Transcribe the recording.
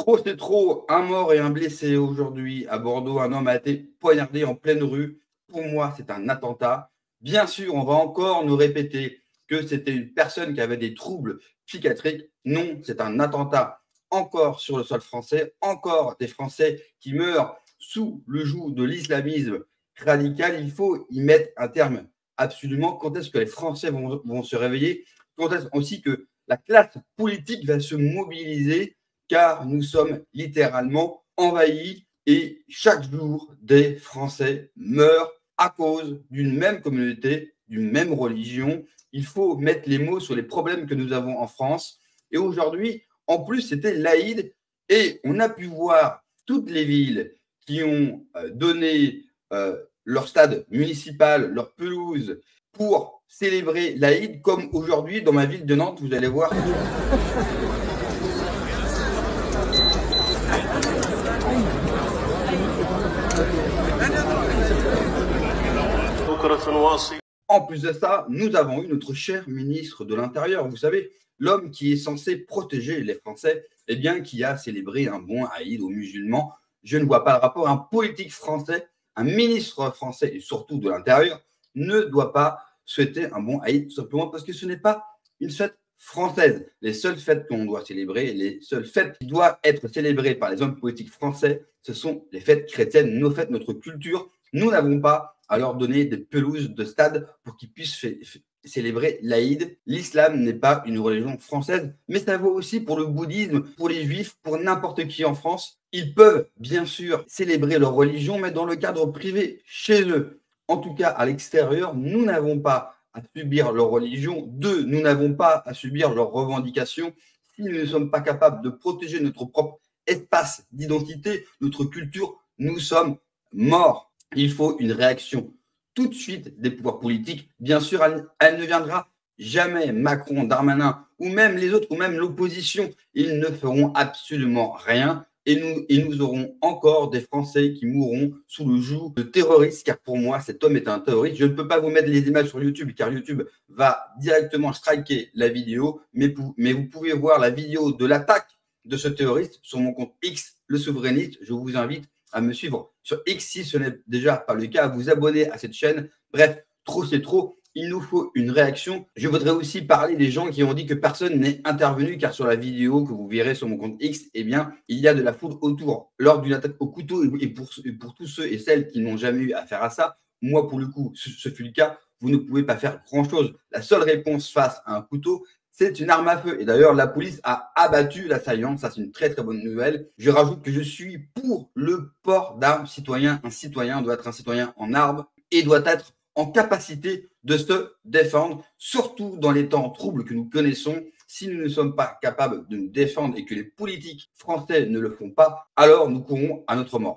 Trop, c'est trop. Un mort et un blessé aujourd'hui à Bordeaux. Un homme a été poignardé en pleine rue. Pour moi, c'est un attentat. Bien sûr, on va encore nous répéter que c'était une personne qui avait des troubles psychiatriques. Non, c'est un attentat. Encore sur le sol français, encore des Français qui meurent sous le joug de l'islamisme radical. Il faut y mettre un terme absolument. Quand est-ce que les Français vont se réveiller? Quand est-ce aussi que la classe politique va se mobiliser, car nous sommes littéralement envahis et chaque jour, des Français meurent à cause d'une même communauté, d'une même religion. Il faut mettre les mots sur les problèmes que nous avons en France. Et aujourd'hui, en plus, c'était l'Aïd et on a pu voir toutes les villes qui ont donné leur stade municipal, leur pelouse pour célébrer l'Aïd, comme aujourd'hui dans ma ville de Nantes, vous allez voir. En plus de ça, nous avons eu notre cher ministre de l'Intérieur, vous savez, l'homme qui est censé protéger les Français, eh bien, qui a célébré un bon Aïd aux musulmans. Je ne vois pas le rapport. Un politique français, un ministre français et surtout de l'Intérieur ne doit pas souhaiter un bon Aïd, tout simplement parce que ce n'est pas une fête française. Les seules fêtes qu'on doit célébrer, les seules fêtes qui doivent être célébrées par les hommes politiques français, ce sont les fêtes chrétiennes, nos fêtes, notre culture. Nous n'avons pas à leur donner des pelouses de stade pour qu'ils puissent célébrer l'Aïd. L'islam n'est pas une religion française, mais ça vaut aussi pour le bouddhisme, pour les juifs, pour n'importe qui en France. Ils peuvent bien sûr célébrer leur religion, mais dans le cadre privé, chez eux. En tout cas, à l'extérieur, nous n'avons pas à subir leur religion. Deux, nous n'avons pas à subir leurs revendications. Si nous ne sommes pas capables de protéger notre propre espace d'identité, notre culture, nous sommes morts. Il faut une réaction tout de suite des pouvoirs politiques. Bien sûr, elle ne viendra jamais. Macron, Darmanin, ou même les autres, ou même l'opposition, ils ne feront absolument rien. Et nous aurons encore des Français qui mourront sous le joug de terroristes, car pour moi, cet homme est un terroriste. Je ne peux pas vous mettre les images sur YouTube, car YouTube va directement striker la vidéo, mais vous pouvez voir la vidéo de l'attaque de ce terroriste sur mon compte X, le souverainiste. Je vous invite à me suivre sur X si ce n'est déjà pas le cas, à vous abonner à cette chaîne. Bref, trop c'est trop. Il nous faut une réaction. Je voudrais aussi parler des gens qui ont dit que personne n'est intervenu, car sur la vidéo que vous verrez sur mon compte X, eh bien, il y a de la foudre autour. Lors d'une attaque au couteau, et pour tous ceux et celles qui n'ont jamais eu affaire à ça, moi, pour le coup, ce fut le cas, vous ne pouvez pas faire grand-chose. La seule réponse face à un couteau, c'est une arme à feu. Et d'ailleurs, la police a abattu l'assaillant. Ça, c'est une très, très bonne nouvelle. Je rajoute que je suis pour le port d'armes citoyen. Un citoyen doit être un citoyen en armes et doit être en capacité de se défendre, surtout dans les temps troubles que nous connaissons. Si nous ne sommes pas capables de nous défendre et que les politiques français ne le font pas, alors nous courrons à notre mort.